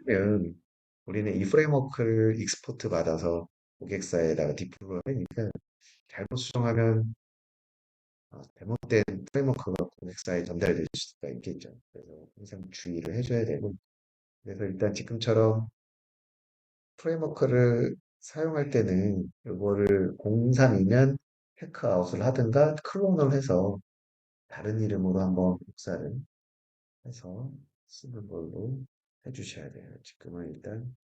그러면 우리는 이 프레임워크를 익스포트 받아서 고객사에다가 디플로이 하니까 잘못 수정하면 잘못된 프레임워크가 고객사에 전달될 수가 있겠죠. 그래서 항상 주의를 해줘야 되고, 그래서 일단 지금처럼 프레임워크를 사용할 때는 이거를 032면 해크아웃을 하든가 클론을 해서 다른 이름으로 한번 복사를 해서 쓰는 걸로 해주셔야 돼요. 지금은 일단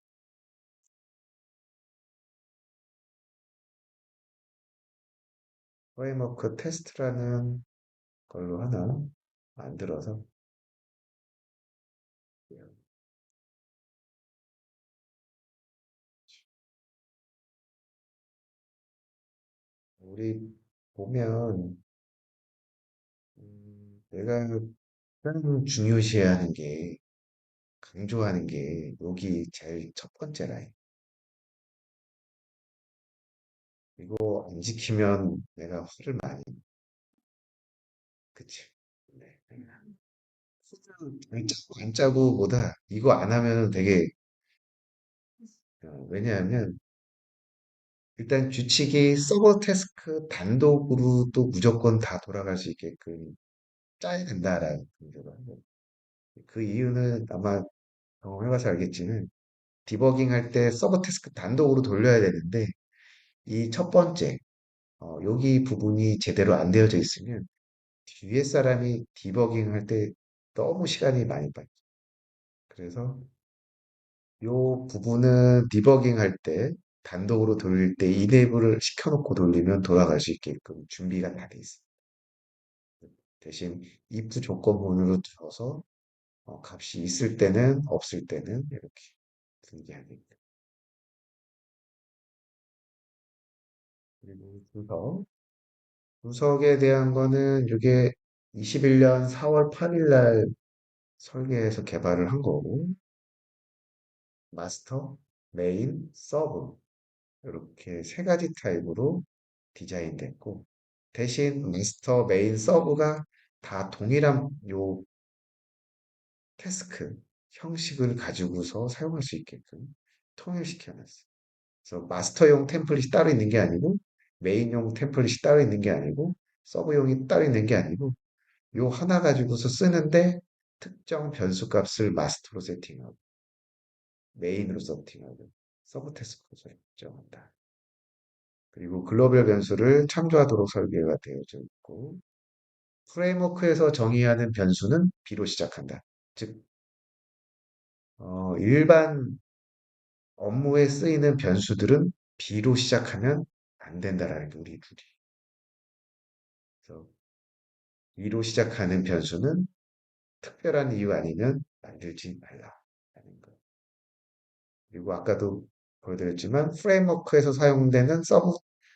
프레임워크 테스트라는 걸로 하나 만들어서 우리 보면 내가 가장 중요시해야 하는 게 강조하는 게 여기 제일 첫 번째 라인. 이거 안 지키면 내가 화를 많이 그치? 네. 안 짜고 안 짜고보다 이거 안 하면은 되게 왜냐하면 일단 규칙이 서버 태스크 단독으로 또 무조건 다 돌아갈 수 있게끔 짜야 된다라는 문제가 그 이유는 아마 경험해봐서 알겠지만 디버깅 할 때 서버 태스크 단독으로 돌려야 되는데 이 첫 번째 여기 부분이 제대로 안 되어져 있으면 뒤에 사람이 디버깅 할 때 너무 시간이 많이 빠져. 그래서 요 부분은 디버깅 할 때 단독으로 돌릴 때 이네이블을 시켜놓고 돌리면 돌아갈 수 있게끔 준비가 다 돼 있어. 대신 if 조건문으로 들어서 값이 있을 때는 없을 때는 이렇게 등기하게끔. 그리고 주석에 대한 거는 이게 21년 4월 8일 날 설계해서 개발을 한 거고 마스터, 메인, 서브 이렇게 세 가지 타입으로 디자인됐고 대신 마스터, 메인, 서브가 다 동일한 요 태스크 형식을 가지고서 사용할 수 있게끔 통일시켜 놨어요. 그래서 마스터용 템플릿이 따로 있는 게 아니고 메인용 템플릿이 따로 있는 게 아니고 서브용이 따로 있는 게 아니고 요 하나 가지고서 쓰는데 특정 변수 값을 마스터로 세팅하고 메인으로 세팅하고 서브 태스크로 설정한다. 그리고 글로벌 변수를 참조하도록 설계가 되어져 있고 프레임워크에서 정의하는 변수는 B로 시작한다. 즉 일반 업무에 쓰이는 변수들은 B로 시작하면 안 된다라는 게 우리 룰이. 그래서 B로 시작하는 변수는 특별한 이유 아니면 만들지 말라라는 거. 그리고 아까도 보여드렸지만 프레임워크에서 사용되는 서브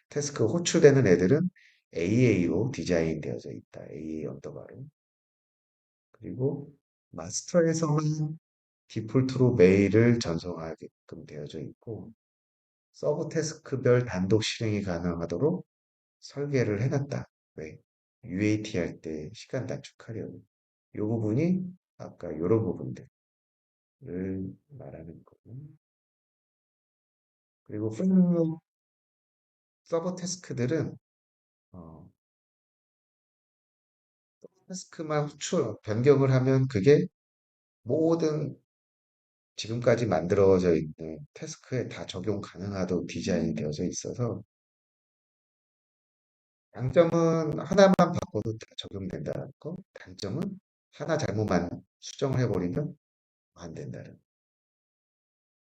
태스크 호출되는 애들은 AA로 디자인되어져 있다. AA 언더바로. 그리고 마스터에서만 디폴트로 메일을 전송하게끔 되어져 있고 서브 태스크별 단독 실행이 가능하도록 설계를 해놨다. 왜? UAT 할 때 시간 단축하려고. 이 부분이 아까 이런 부분들을 말하는 거고. 그리고 프레임워크 서버 태스크들은 어, 태스크만 후출 변경을 하면 그게 모든 지금까지 만들어져 있는 태스크에 다 적용 가능하도록 디자인이 되어져 있어서 장점은 하나만 바꿔도 다 적용된다는 거, 단점은 하나 잘못만 수정을 해버리면 안 된다는 거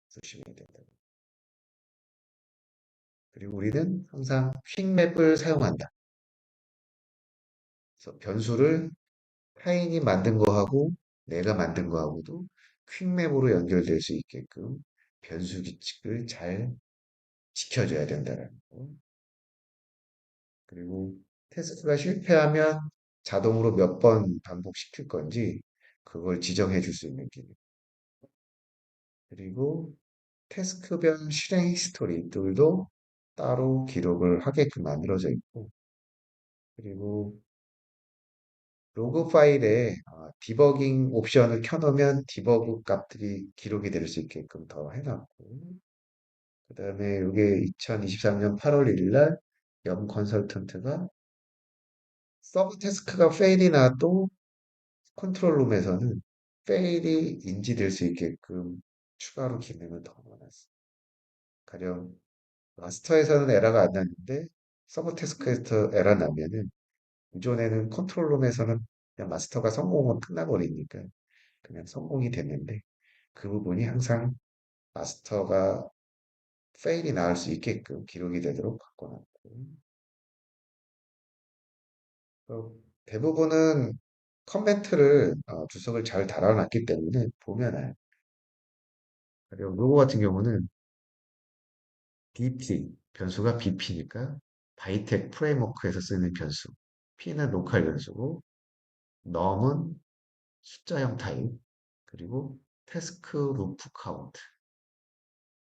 조심해야 된다. 그리고 우리는 항상 퀵맵을 사용한다. 그래서 변수를 타인이 만든 거하고 내가 만든 거하고도 퀵맵으로 연결될 수 있게끔 변수 규칙을 잘 지켜줘야 된다는 거. 그리고 테스트가 실패하면 자동으로 몇 번 반복시킬 건지 그걸 지정해 줄 수 있는 기능. 그리고 태스크별 실행 히스토리들도 따로 기록을 하게끔 만들어져 있고, 그리고 로그 파일에 디버깅 옵션을 켜놓으면 디버그 값들이 기록이 될 수 있게끔 더 해놨고, 그 다음에 이게 2023년 8월 1일 날 염 컨설턴트가 서브 태스크가 페일이 나도 컨트롤 룸에서는 페일이 인지될 수 있게끔 추가로 기능을 더 넣어놨어. 가령 마스터에서는 에러가 안 났는데 서브 태스크에서 에러 나면은 기존에는 컨트롤 룸에서는 그냥 마스터가 성공은 끝나버리니까 그냥 성공이 됐는데 그 부분이 항상 마스터가 페일이 나올 수 있게끔 기록이 되도록 바꿔놨고 대부분은 커멘트를 주석을 잘 달아놨기 때문에 보면은 가령 로고 같은 경우는 BP 변수가 BP니까 바이텍 프레임워크에서 쓰는 변수 P는 로컬 변수고 넘은 숫자형 타입 그리고 태스크 루프 카운트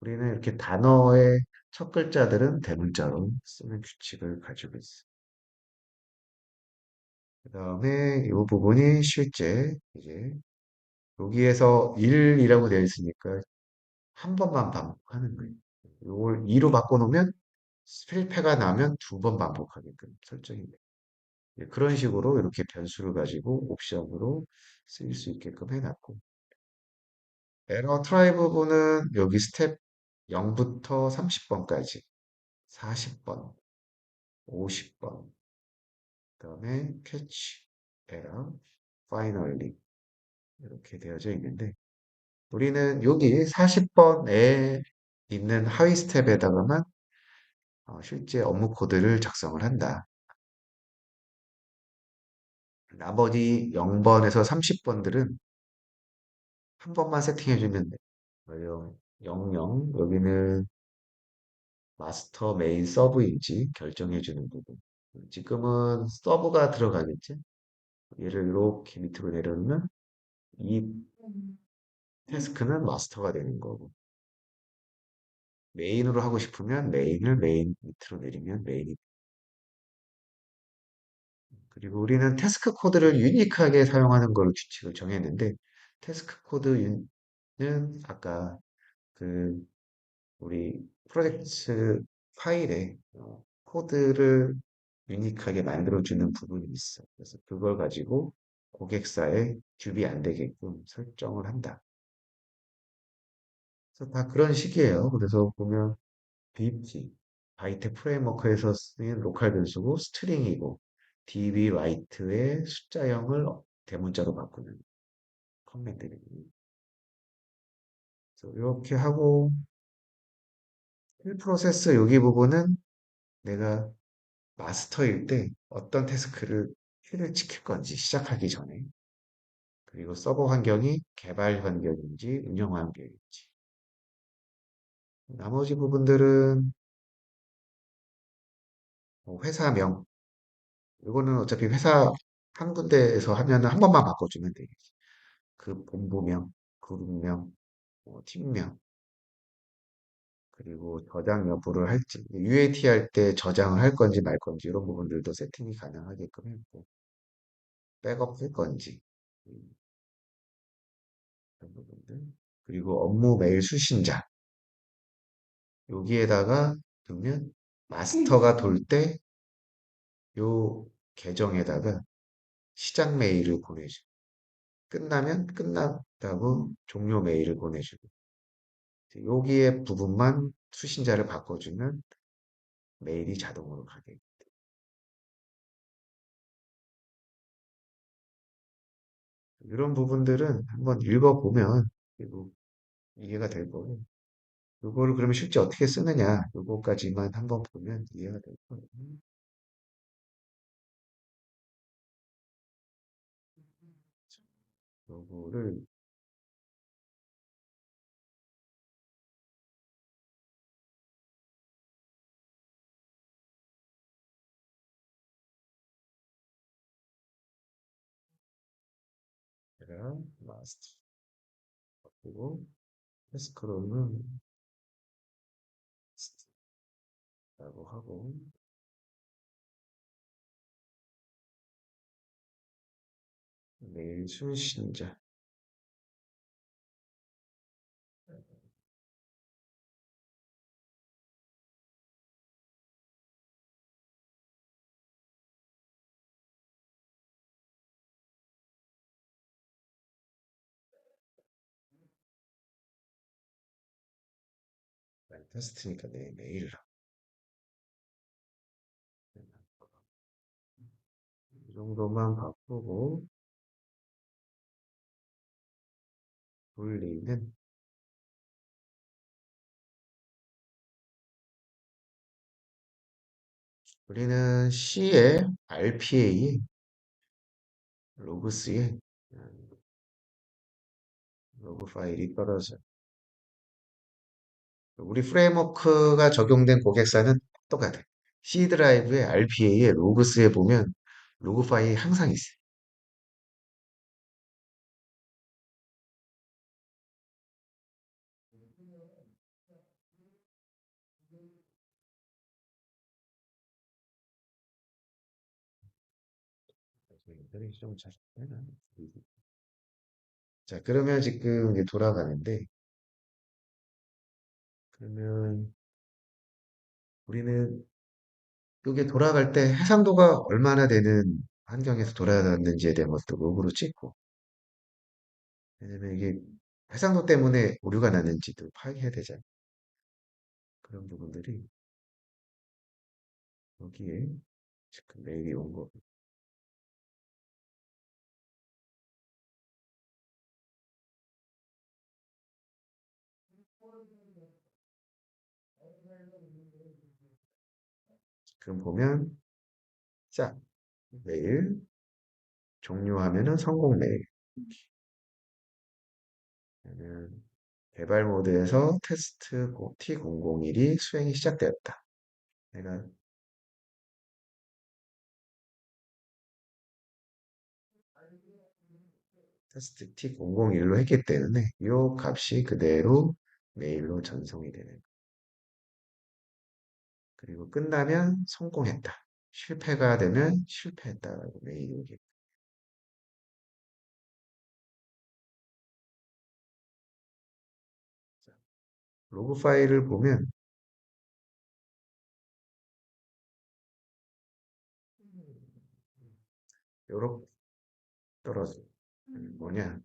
우리는 이렇게 단어의 첫 글자들은 대문자로 쓰는 규칙을 가지고 있어. 그 다음에 이 부분이 실제 이제 여기에서 1이라고 되어 있으니까 한 번만 반복하는 거예요. 이걸 2로 바꿔놓으면 실패가 나면 두 번 반복하게끔 설정이 돼요. 예, 그런 식으로 이렇게 변수를 가지고 옵션으로 쓰일 수 있게끔 해놨고 에러 트라이 부분은 여기 스텝 0부터 30번까지 40번, 50번, 그다음에 캐치, 에러, 파이널리 이렇게 되어져 있는데 우리는 여기 40번에 있는 하위 스텝에다가만 실제 업무 코드를 작성을 한다. 나머지 0번에서 30번들은 한 번만 세팅해주면 돼. 그래요. 00, 여기는 마스터, 메인, 서브인지 결정해주는 부분. 지금은 서브가 들어가겠지? 얘를 이렇게 밑으로 내려놓으면 이 태스크는 마스터가 되는 거고. 메인으로 하고 싶으면 메인을 메인 밑으로 내리면 메인이. 그리고 우리는 태스크 코드를 유니크하게 사용하는 걸로 규칙을 정했는데, 태스크 코드는 아까 그 우리 프로젝트 파일에 코드를 유니크하게 만들어주는 부분이 있어. 그래서 그걸 가지고 고객사에 듀비 안 되게끔 설정을 한다. 그래서 다 그런 식이에요. 그래서 보면 BT, 바이트 프레임워크에서 쓰인 로컬 변수고 스트링이고 DB 라이트의 숫자형을 대문자로 바꾸는 커맨드를 이렇게 하고 일 프로세스 여기 부분은 내가 마스터일 때 어떤 태스크를 킬을 지킬 건지 시작하기 전에 그리고 서버 환경이 개발 환경인지 운영 환경인지 나머지 부분들은 뭐 회사명 이거는 어차피 회사 한 군데에서 하면은 한 번만 바꿔주면 되겠지. 그 본부명, 그룹명, 팀명 그리고 저장 여부를 할지 UAT 할 때 저장을 할 건지 말 건지 이런 부분들도 세팅이 가능하게끔 했고 백업 할 건지 이런 부분들 그리고 업무 메일 수신자 여기에다가 두면 마스터가 돌 때 요 계정에다가 시작 메일을 보내주고 끝나면 끝났다고 종료 메일을 보내주고 여기에 부분만 수신자를 바꿔주면 메일이 자동으로 가게 이런 부분들은 한번 읽어보면 그리고 이해가 될 거고 이거를 그러면 실제 어떻게 쓰느냐 요거까지만 한번 보면 이해가 될 거예요. 요거를 제가 마스터 그리고 패스크로는 라고 하고 메일 수신자. 테스트니까 내 메일을 이 정도만 바꾸고 돌리는 우리는 C에 RPA에 로그스에 로그 파일이 떨어져. 우리 프레임워크가 적용된 고객사는 똑같아. C 드라이브에 RPA에 로그스에 보면 로그 파일이 항상 있어. 인터넷이 좀 잘 되나? 자, 그러면 지금 이게 돌아가는데, 그러면 우리는 이게 돌아갈 때 해상도가 얼마나 되는 환경에서 돌아갔는지에 대한 것도 로그로 찍고, 왜냐면 이게 해상도 때문에 오류가 나는지도 파악해야 되잖아. 그런 부분들이 여기에 지금 메일이 온 거. 지금 보면, 자, 메일 종료하면은 성공 메일. 그러면 개발 모드에서 테스트 T001이 수행이 시작되었다. 내가 테스트 T001로 했기 때문에 이 값이 그대로 메일로 전송이 되는. 그리고 끝나면 성공했다. 실패가 되면 실패했다라고 메일이 오게. 로그 파일을 보면 요렇게 떨어져. 뭐냐?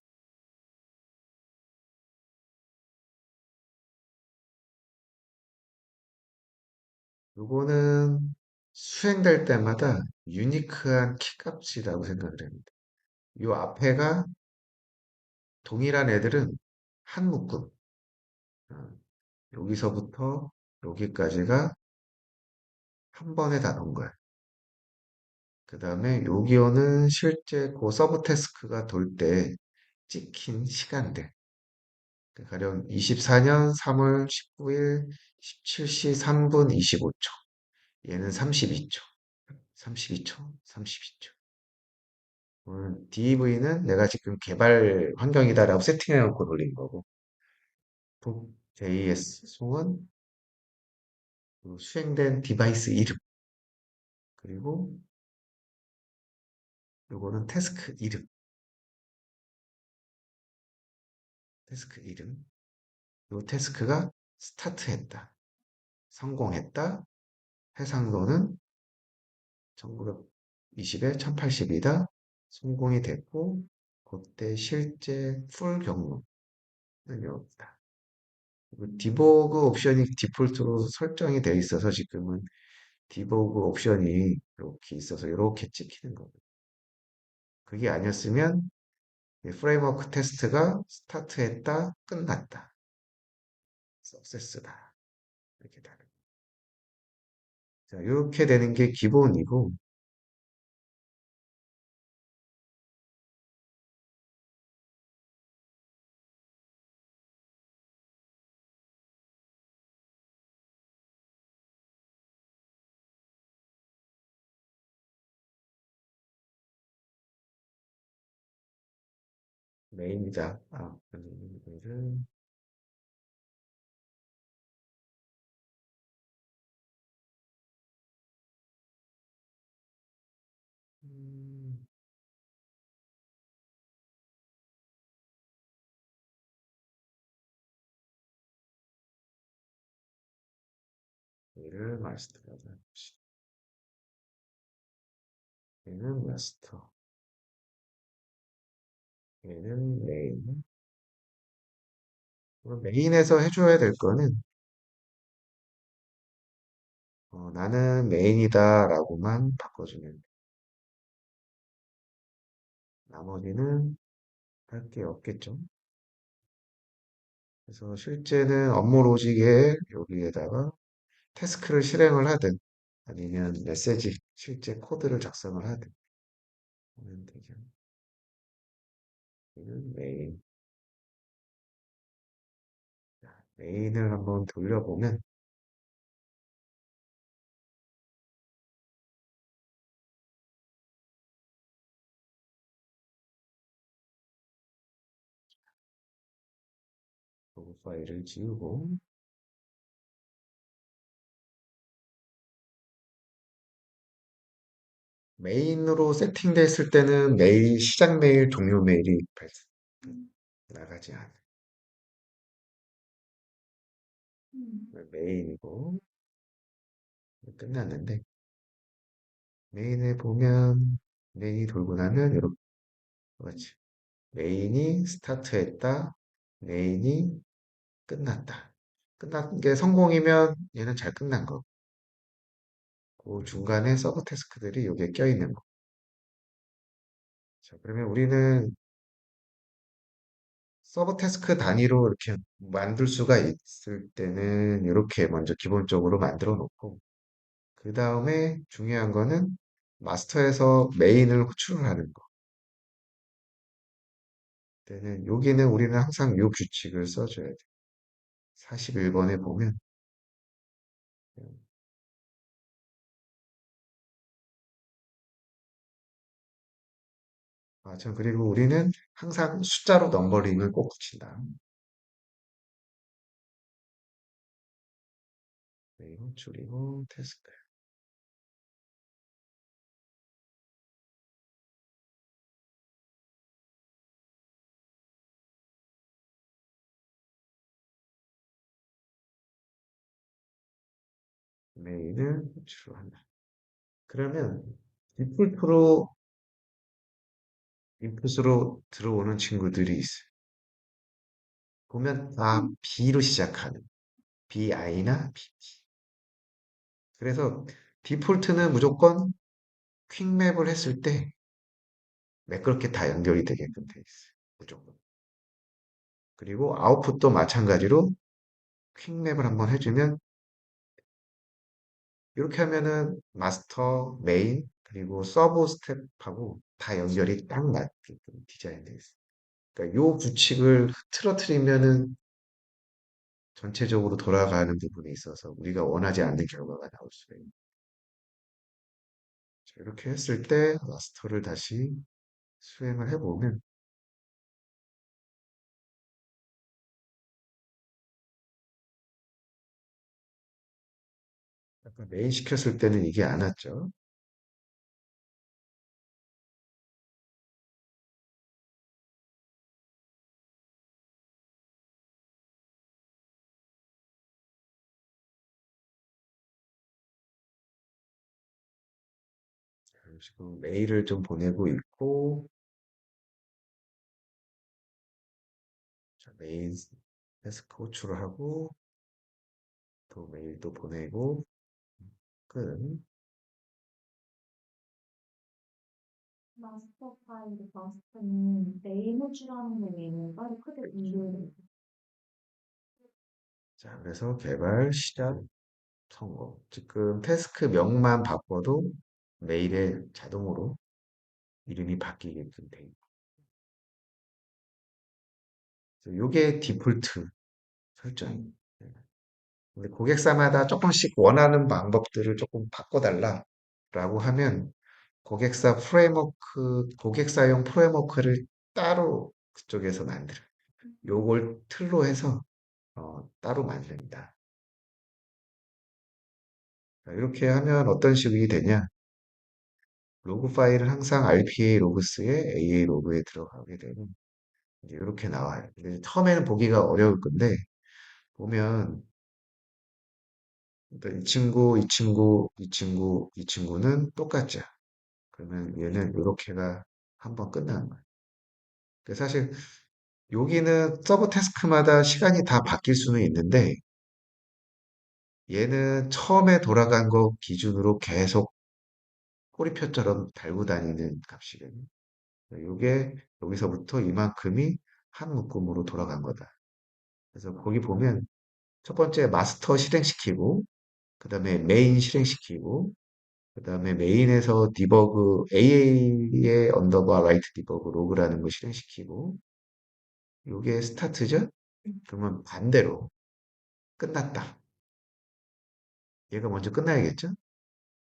요거는 수행될 때마다 유니크한 키값이라고 생각을 합니다. 요 앞에가 동일한 애들은 한 묶음. 어, 여기서부터 여기까지가 한 번에 다 넣은 거야. 그 다음에 요기요는 실제 그 서브 태스크가 돌 때 찍힌 시간들. 그 가령 24년 3월 19일 17시 3분 25초. 얘는 32초. 32초, 32초. DV는 내가 지금 개발 환경이다라고 세팅해놓고 돌린 거고. JS 송은 그 수행된 디바이스 이름. 그리고 요거는 태스크 이름. 태스크 이름. 요 태스크가 스타트했다. 성공했다. 해상도는 1920에 1080이다. 성공이 됐고, 그때 실제 풀 경로는 여기다. 디버그 옵션이 디폴트로 설정이 되어 있어서 지금은 디버그 옵션이 이렇게 있어서 이렇게 찍히는 거예요. 그게 아니었으면 프레임워크 테스트가 스타트했다, 끝났다. 석세스다. 이렇게 다른. 자, 이렇게 되는 게 기본이고, 메인이자, 메인을, 음, 얘를 마스터하자. 얘는 마스터. 얘는 메인. 그럼 메인에서 해줘야 될 거는 나는 메인이다 라고만 바꿔주면 돼. 나머지는 할 게 없겠죠. 그래서 실제는 업무 로직에 여기에다가 태스크를 실행을 하든 아니면 메시지 실제 코드를 작성을 하든 하면 되죠. 이는 메인. 메인을 한번 돌려보면 로그 파일을 지우고 메인으로 세팅됐을 때는 메일 시작 메일 종료 메일이 나가지 않아. 메인이고 끝났는데 메인에 보면 메인이 돌고 나면 이렇게 그렇지. 메인이 스타트했다. 메인이 끝났다. 끝난 게 성공이면 얘는 잘 끝난 거. 그 중간에 서브 태스크들이 여기에 껴있는 거. 자, 그러면 우리는 서브 태스크 단위로 이렇게 만들 수가 있을 때는 이렇게 먼저 기본적으로 만들어 놓고 그 다음에 중요한 거는 마스터에서 메인을 호출을 하는 거. 때는 여기는 우리는 항상 이 규칙을 써줘야 돼. 41번에 보면 참 그리고 우리는 항상 숫자로 넘버링을 꼭 붙인다. 메인 줄이고 태스크. 메인을 호출을 한다. 그러면 디폴트로 인풋으로 들어오는 친구들이 있어요. 보면 다 B로 시작하는 BI나 BT. 그래서 디폴트는 무조건 퀵맵을 했을 때 매끄럽게 다 연결이 되게끔 돼 있어요. 무조건. 그리고 아웃풋도 마찬가지로 퀵맵을 한번 해주면 이렇게 하면은 마스터, 메인, 그리고 서브 스텝하고 다 연결이 딱 맞게끔 디자인되어 있어요. 그러니까 요 규칙을 틀어뜨리면은 전체적으로 돌아가는 부분에 있어서 우리가 원하지 않는 결과가 나올 수가 있는. 자, 이렇게 했을 때 마스터를 다시 수행을 해보면 아까 메인 시켰을 때는 이게 안 왔죠. 지금 메일을 좀 보내고 있고 자, 메인 태스크 호출을 하고 또 메일도 보내고 끝. 마스터 파일을 마스터는 메인 호출하는 메인은 따로 크게 분류해야 돼. 자, 그래서 개발 시작 성공. 지금 태스크 명만 바꿔도 메일에 자동으로 이름이 바뀌게끔 돼 있고. 요게 디폴트 설정입니다. 근데 고객사마다 조금씩 원하는 방법들을 조금 바꿔달라라고 하면 고객사 프레임워크, 고객사용 프레임워크를 따로 그쪽에서 만들어요. 요걸 틀로 해서 따로 만듭니다. 이렇게 하면 어떤 식이 되냐? 로그 파일은 항상 RPA 로그스에 AA 로그에 들어가게 되면 이제 이렇게 나와요. 근데 처음에는 보기가 어려울 건데 보면 그러니까 이 친구, 이 친구, 이 친구, 이 친구는 똑같죠. 그러면 얘는 이렇게가 한 번 끝나는 거예요. 사실 여기는 서브 태스크마다 시간이 다 바뀔 수는 있는데 얘는 처음에 돌아간 거 기준으로 계속 꼬리표처럼 달고 다니는 값이거든요. 이게 여기서부터 이만큼이 한 묶음으로 돌아간 거다. 그래서 거기 보면 첫 번째 마스터 실행시키고, 그 다음에 메인 실행시키고, 그 다음에 메인에서 디버그 AA의 언더바 라이트 디버그 로그라는 거 실행시키고, 이게 스타트죠? 그러면 반대로 끝났다. 얘가 먼저 끝나야겠죠?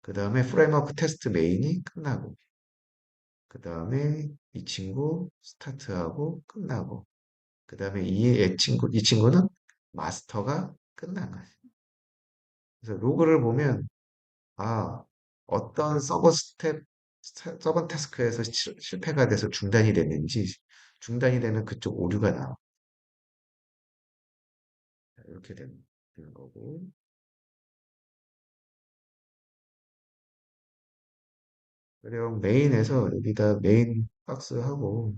그 다음에 프레임워크 테스트 메인이 끝나고, 그 다음에 이 친구 스타트하고 끝나고, 그 다음에 이 친구는 마스터가 끝난 거예요. 그래서 로그를 보면, 아, 어떤 서버 태스크에서 실패가 돼서 중단이 됐는지, 중단이 되면 그쪽 오류가 나와. 이렇게 되는 거고. 그리고 메인에서 여기다 메인 박스 하고,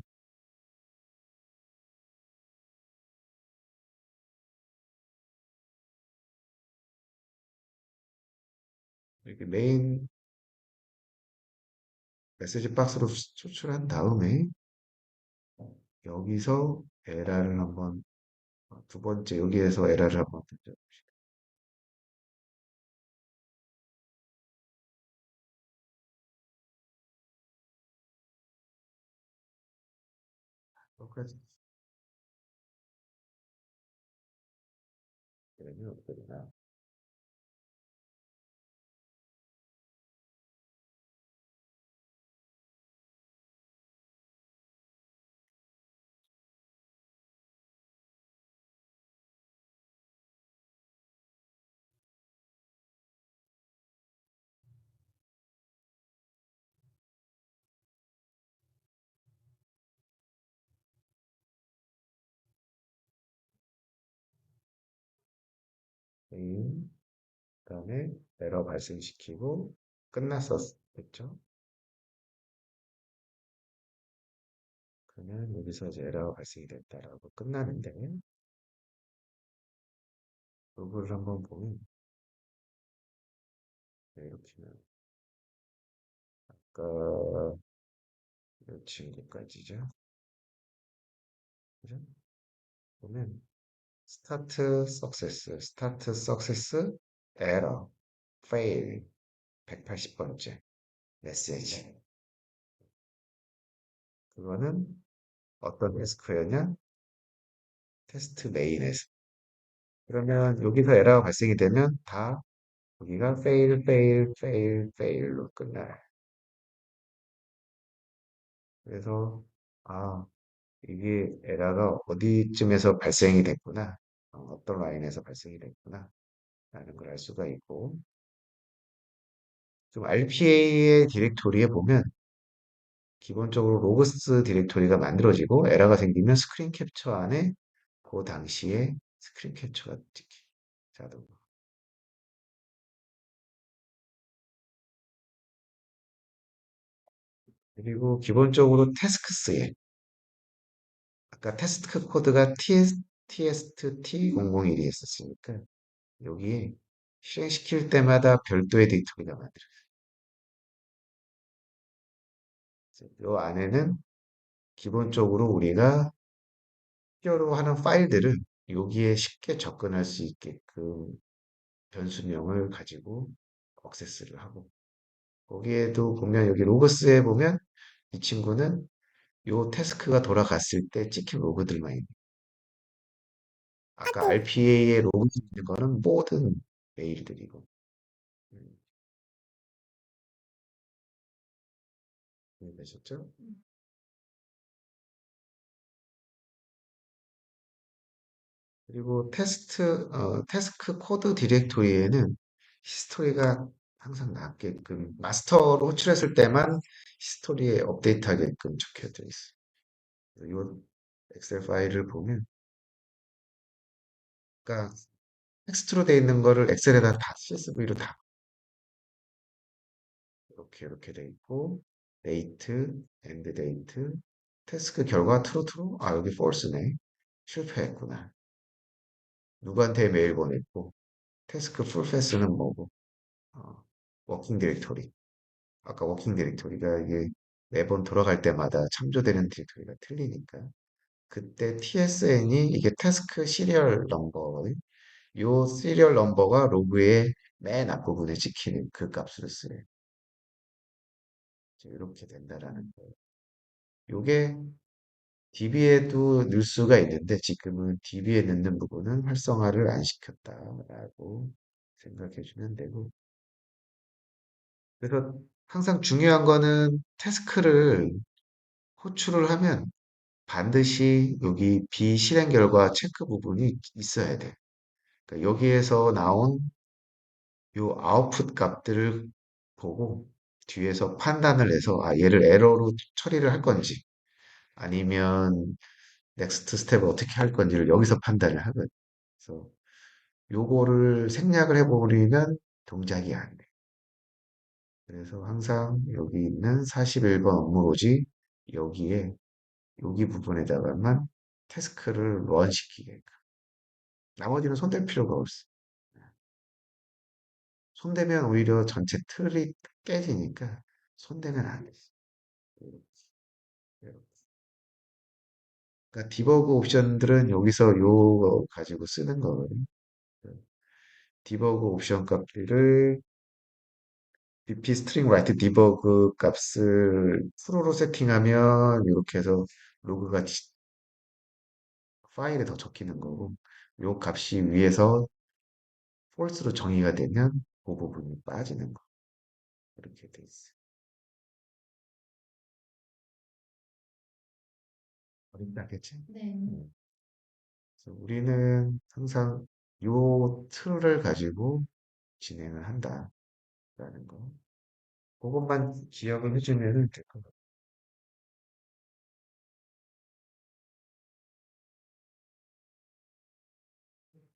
이렇게 메인 메시지 박스로 추출한 다음에, 여기서 에러를 한번, 두 번째 여기에서 에러를 한번 던져. 똑같이 되면 어떻게 되나? 메인, 그다음에 에러 발생시키고 끝났었겠죠? 그러면 여기서 이제 에러가 발생이 됐다라고 끝나는데 로그를 한번 보면 이렇게는 아까 이 친구까지죠. 그죠? 보면 스타트 석세스, 에러, 페일 180번째 메시지. 그거는 어떤 태스크였냐? 테스트 메인에서. 그러면 여기서 에러가 발생이 되면 다 여기가 fail로 끝나요. 그래서 아 이게 에러가 어디쯤에서 발생이 됐구나. 어떤 라인에서 발생이 됐구나. 라는 걸 알 수가 있고. 좀 RPA의 디렉토리에 보면 기본적으로 로그스 디렉토리가 만들어지고 에러가 생기면 스크린 캡처 안에 그 당시에 스크린 캡처가 찍히 자동. 그리고 기본적으로 태스크스에 아까 테스트 코드가 TST T001이 있었으니까 여기에 실행시킬 때마다 별도의 디렉토리가 만들어요. 이 안에는 기본적으로 우리가 필요로 하는 파일들을 여기에 쉽게 접근할 수 있게끔 변수명을 가지고 액세스를 하고 거기에도 보면 여기 로그스에 보면 이 친구는 요 태스크가 돌아갔을 때 찍힌 로그들만 있는 아까 RPA에 로그 있는 거는 모든 메일들이고 음, 되셨죠? 그리고 태스크 코드 디렉토리에는 히스토리가 항상 나게끔 마스터로 호출했을 때만 히스토리에 업데이트하게끔 적혀져 있어요. 이 엑셀 파일을 보면, 그러니까 텍스트로 돼 있는 거를 엑셀에다 다 CSV로 다 이렇게 돼 있고 데이트, 엔드 데이트, 태스크 결과 트루 아 여기 false네. 실패했구나. 누구한테 메일 보냈고 태스크 풀패스는 뭐고 어, 워킹 디렉토리. 아까 워킹 디렉토리가 이게 매번 돌아갈 때마다 창조되는 디렉토리가 틀리니까 그때 TSN이 이게 태스크 시리얼 넘버거든. 요 시리얼 넘버가 로그의 맨 앞부분에 찍히는 그 값으로 쓰여요. 이렇게 된다라는 거예요. 요게 DB에도 넣을 수가 있는데 지금은 DB에 넣는 부분은 활성화를 안 시켰다라고 생각해 주면 되고 그래서 항상 중요한 거는 태스크를 호출을 하면 반드시 여기 비실행 결과 체크 부분이 있어야 돼. 그러니까 여기에서 나온 요 아웃풋 값들을 보고 뒤에서 판단을 해서 아 얘를 에러로 처리를 할 건지 아니면 넥스트 스텝을 어떻게 할 건지를 여기서 판단을 하거든. 그래서 요거를 생략을 해버리면 동작이 안 돼. 그래서 항상 여기 있는 41번 업무로지 여기에 여기 부분에다가만 태스크를 런 시키게끔. 나머지는 손댈 필요가 없어. 손대면 오히려 전체 틀이 깨지니까 손대면 안 돼. 그러니까 디버그 옵션들은 여기서 요 가지고 쓰는 거거든요. 디버그 옵션 값들을 bp string write 디버그 값을 프로로 세팅하면 이렇게 해서 로그가 파일에 더 적히는 거고 요 값이 위에서 false로 정의가 되면 그 부분이 빠지는 거 이렇게 돼 있어요. 어렵지 않겠지? 네. 그래서 우리는 항상 요 틀을 가지고 진행을 한다라는 거. 그것만 기억을 해주면 될 것 같아요.